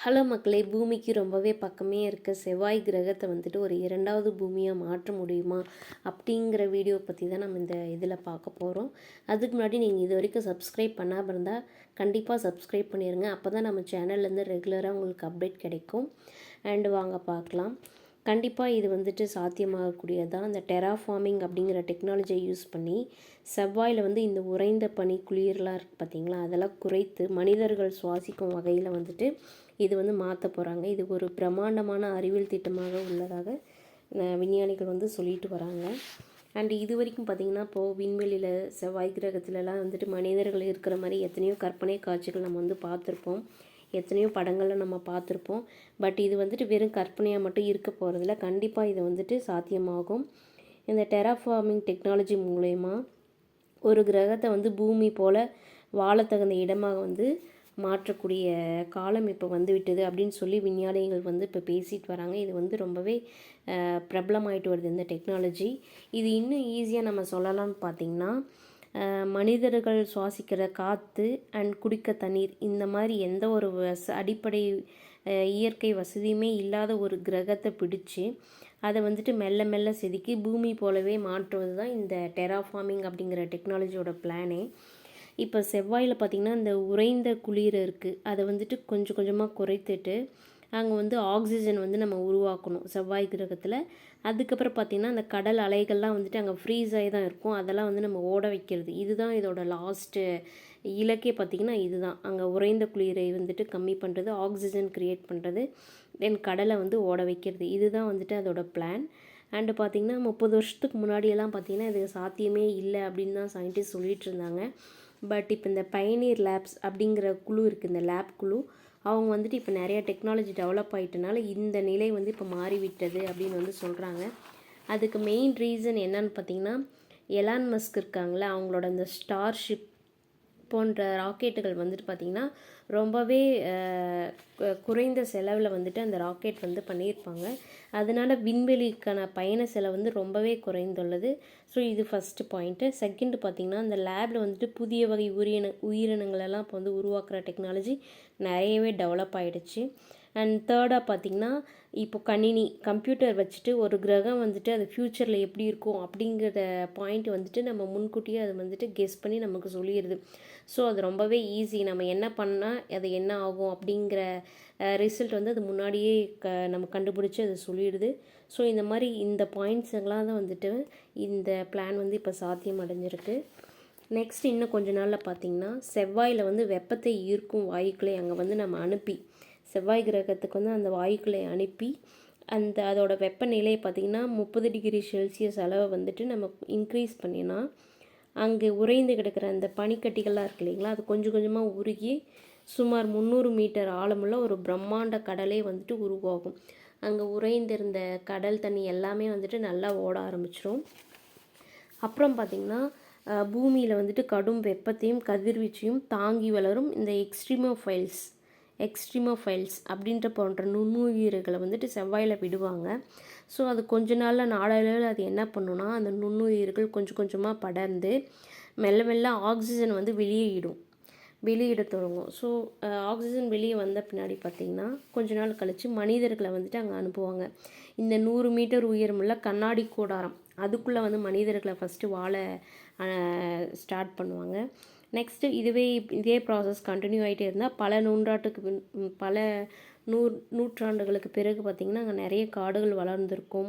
Hello மக்களே, பூமிக்கு ரொம்பவே பக்கமே இருக்க செவ்வாய் கிரகத்தை வந்துட்டு ஒரு இரண்டாவது பூமியாக மாற்ற முடியுமா அப்படிங்கிற வீடியோ பற்றி தான் நம்ம இந்த இதில் பார்க்க போகிறோம். அதுக்கு முன்னாடி நீங்கள் இது வரைக்கும் சப்ஸ்கிரைப் பண்ணாமல் இருந்தால் கண்டிப்பாக சப்ஸ்கிரைப் பண்ணிடுங்க. அப்போ தான் நம்ம சேனல்லேருந்து ரெகுலராக உங்களுக்கு அப்டேட் கிடைக்கும். அண்டு வாங்க பார்க்கலாம். கண்டிப்பாக இது வந்துட்டு சாத்தியமாகக்கூடியதான். இந்த டெராஃபார்மிங் அப்படிங்கிற டெக்னாலஜியை யூஸ் பண்ணி செவ்வாயில் வந்து இந்த உறைந்த பனி குளிர்லாம் இருக்குது பார்த்திங்களா, அதெல்லாம் குறைத்து மனிதர்கள் சுவாசிக்கும் வகையில் வந்துட்டு இது வந்து மாற்ற போகிறாங்க. இது ஒரு பிரம்மாண்டமான அறிவியல் திட்டமாக உள்ளதாக விஞ்ஞானிகள் வந்து சொல்லிட்டு வராங்க. அண்ட் இது வரைக்கும் பார்த்திங்கன்னா இப்போது விண்வெளியில் செவ்வாய் கிரகத்துலலாம் வந்துட்டு மனிதர்கள் இருக்கிற மாதிரி எத்தனையோ கற்பனை காட்சிகள் நம்ம வந்து பார்த்துருப்போம், எத்தனையோ படங்களில் நம்ம பார்த்துருப்போம். பட் இது வந்துட்டு வெறும் கற்பனையாக மட்டும் இருக்க போகிறதில்ல, கண்டிப்பாக இது வந்துட்டு சாத்தியமாகும். இந்த டெராஃபார்மிங் டெக்னாலஜி மூலயமா ஒரு கிரகத்தை வந்து பூமி போல் வாழத்தகுந்த இடமாக வந்து மாற்றக்கூடிய காலம் இப்போ வந்துவிட்டது அப்படின்னு சொல்லி விஞ்ஞானிகள் வந்து இப்போ பேசிட்டு வராங்க. இது வந்து ரொம்பவே பிரபலமாயிட்டு வருது இந்த டெக்னாலஜி. இது இன்னும் ஈஸியாக நம்ம சொல்லலாம்னு பார்த்திங்கன்னா, மனிதர்கள் சுவாசிக்கிற காற்று அண்ட் குடிக்க தண்ணீர் இந்த மாதிரி எந்த ஒரு அடிப்படை இயற்கை வசதியுமே இல்லாத ஒரு கிரகத்தை பிடிச்சி அதை வந்துட்டு மெல்ல மெல்ல செதுக்கி பூமி போலவே மாற்றுவது தான் இந்த டெராஃபார்மிங் அப்படிங்கிற டெக்னாலஜியோட பிளானே. இப்போ செவ்வாயில் பார்த்திங்கன்னா இந்த உறைந்த குளிர் இருக்குது, அதை வந்துட்டு கொஞ்சம் கொஞ்சமாக குறைத்துட்டு அங்கே வந்து ஆக்சிஜன் வந்து நம்ம உருவாக்கணும் செவ்வாய் கிரகத்தில். அதுக்கப்புறம் பார்த்திங்கன்னா அந்த கடல் அலைகள்லாம் வந்துட்டு அங்கே ஃப்ரீஸ் ஆகி தான் இருக்கும், அதெல்லாம் வந்து நம்ம ஓட வைக்கிறது. இதுதான் இதோட லாஸ்ட்டு இலக்கே பார்த்திங்கன்னா இதுதான். அங்கே உறைந்த குளிரை வந்துட்டு கம்மி பண்ணுறது, ஆக்சிஜன் க்ரியேட் பண்ணுறது, தென் கடலை வந்து ஓட வைக்கிறது. இதுதான் வந்துட்டு அதோட பிளான். அண்டு பார்த்திங்கன்னா 30 வருஷத்துக்கு முன்னாடியெல்லாம் பார்த்திங்கன்னா இது சாத்தியமே இல்லை அப்படின்னு தான் சயின்டிஸ்ட் சொல்லிகிட்டு இருந்தாங்க. பட் இப்போ இந்த பயனீர் லேப்ஸ் அப்படிங்கிற குழு இருக்குது, இந்த லேப் குழு, அவங்க வந்துட்டு இப்போ நிறையா டெக்னாலஜி டெவலப் ஆகிட்டனால இந்த நிலை வந்து இப்போ மாறிவிட்டது அப்படின்னு வந்து சொல்கிறாங்க. அதுக்கு மெயின் ரீசன் என்னன்னு பார்த்திங்கன்னா, எலான் மஸ்க் இருக்காங்களே, அவங்களோட இந்த ஸ்டார்ஷிப் போன்ற ராக்கெட்டுகள் வந்துட்டு பார்த்திங்கன்னா ரொம்பவே குறைந்த செலவில் வந்துட்டு அந்த ராக்கெட் வந்து பண்ணியிருப்பாங்க. அதனால் விண்வெளிக்கான பயண செலவு வந்து ரொம்பவே குறைந்துள்ளது. ஸோ இது ஃபஸ்ட்டு பாயிண்ட்டு. செகண்டு பார்த்திங்கன்னா, அந்த லேபில் வந்துட்டு புதிய வகை உயிரினங்களெல்லாம் இப்போ வந்து உருவாக்குற டெக்னாலஜி நிறையவே டெவலப் ஆகிடுச்சு. அண்ட் தேர்டாக பார்த்திங்கன்னா, இப்போ கம்ப்யூட்டர் வச்சுட்டு ஒரு கிரகம் வந்துட்டு அது ஃப்யூச்சரில் எப்படி இருக்கும் அப்படிங்கிற பாயிண்ட் வந்துட்டு நம்ம முன்கூட்டியே அதை வந்துட்டு கெஸ் பண்ணி நமக்கு சொல்லிடுது. ஸோ அது ரொம்பவே ஈஸி. நம்ம என்ன பண்ணால் அது என்ன ஆகும் அப்படிங்கிற ரிசல்ட் வந்து அது முன்னாடியே நம்ம கண்டுபிடிச்சி அது சொல்லிடுது. ஸோ இந்த மாதிரி இந்த பாயிண்ட்ஸுங்களாம் தான் வந்துட்டு இந்த பிளான் வந்து இப்போ சாத்தியம் அடைஞ்சிருக்கு. நெக்ஸ்ட் இன்னும் கொஞ்ச நாளில் பார்த்திங்கன்னா செவ்வாயில் வந்து வெப்பத்தை ஈர்க்கும் வாயுக்களை அங்கே வந்து நம்ம அனுப்பி செவ்வாய் கிரகத்துக்கு வந்து அந்த வாயுக்களை அனுப்பி அதோட வெப்பநிலையை பார்த்திங்கன்னா 30 டிகிரி செல்சியஸ் அளவை வந்துட்டு நம்ம இன்க்ரீஸ் பண்ணினா அங்கே உறைந்து கிடக்கிற அந்த பனிக்கட்டிகள்லாம் இருக்கு இல்லைங்களா, அது கொஞ்சம் கொஞ்சமாக உருகி சுமார் 300 மீட்டர் ஆழமுள்ள ஒரு பிரம்மாண்ட கடலே வந்துட்டு உருவாகும். அங்கே உறைந்திருந்த கடல் தண்ணி எல்லாமே வந்துட்டு நல்லா ஓட ஆரம்பிச்சிடும். அப்புறம் பார்த்திங்கன்னா பூமியில் வந்துட்டு கடும் வெப்பத்தையும் கதிர்வீச்சையும் தாங்கி வளரும் இந்த எக்ஸ்ட்ரீமோஃபைல்ஸ் அப்படின்ற போன்ற நுண்ணுயிர்களை வந்துட்டு செவ்வாயில் விடுவாங்க. ஸோ அது கொஞ்ச நாளில் நாளடைவில் அது என்ன பண்ணுன்னா, அந்த நுண்ணுயிர்கள் கொஞ்சம் கொஞ்சமாக படர்ந்து மெல்ல மெல்ல ஆக்சிஜன் வந்து வெளியிட தொடங்கும். ஸோ ஆக்சிஜன் வெளியே வந்த பின்னாடி பார்த்திங்கன்னா கொஞ்ச நாள் கழித்து மனிதர்களை வந்துட்டு அங்கே அனுப்புவாங்க. இந்த 100 மீட்டர் உயரமுள்ள கண்ணாடி கூடாரம் அதுக்குள்ளே வந்து மனிதர்களை ஃபஸ்ட்டு வாழ ஸ்டார்ட் பண்ணுவாங்க. நெக்ஸ்ட்டு இதே ப்ராசஸ் கண்டினியூ ஆகிட்டே இருந்தால் பல நூற்றாண்டுகளுக்கு பிறகு பார்த்திங்கன்னா அங்கே நிறைய காடுகள் வளர்ந்துருக்கும்.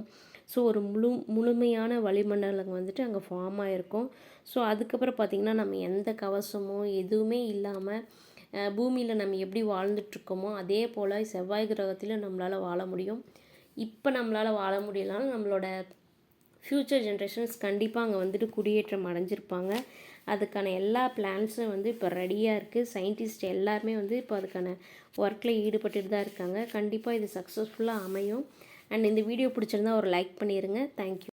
ஸோ ஒரு முழுமையான வளிமண்டலம் வந்துட்டு அங்கே ஃபார்ம் ஆகிருக்கும். ஸோ அதுக்கப்புறம் பார்த்திங்கன்னா நம்ம எந்த கவசமோ எதுவுமே இல்லாமல் பூமியில் நம்ம எப்படி வாழ்ந்துட்டுருக்கோமோ அதே போல் செவ்வாய் கிரகத்தில் நம்மளால் வாழ முடியும். இப்போ நம்மளால் வாழ முடியலனாலும் நம்மளோட ஃப்யூச்சர் ஜென்ரேஷன்ஸ் கண்டிப்பாக அங்கே வந்துட்டு குடியேற்றம் அடைஞ்சிருப்பாங்க. அதுக்கான எல்லா பிளான்ஸும் வந்து இப்போ ரெடியாக இருக்குது. சயின்டிஸ்ட் எல்லாருமே வந்து இப்போ அதுக்கான ஒர்க்கில் ஈடுபட்டுட்டு தான் இருக்காங்க. கண்டிப்பாக இது சக்ஸஸ்ஃபுல்லாக அமையும். அண்ட் இந்த வீடியோ பிடிச்சிருந்தா ஒரு லைக் பண்ணிடுங்க. தேங்க்யூ.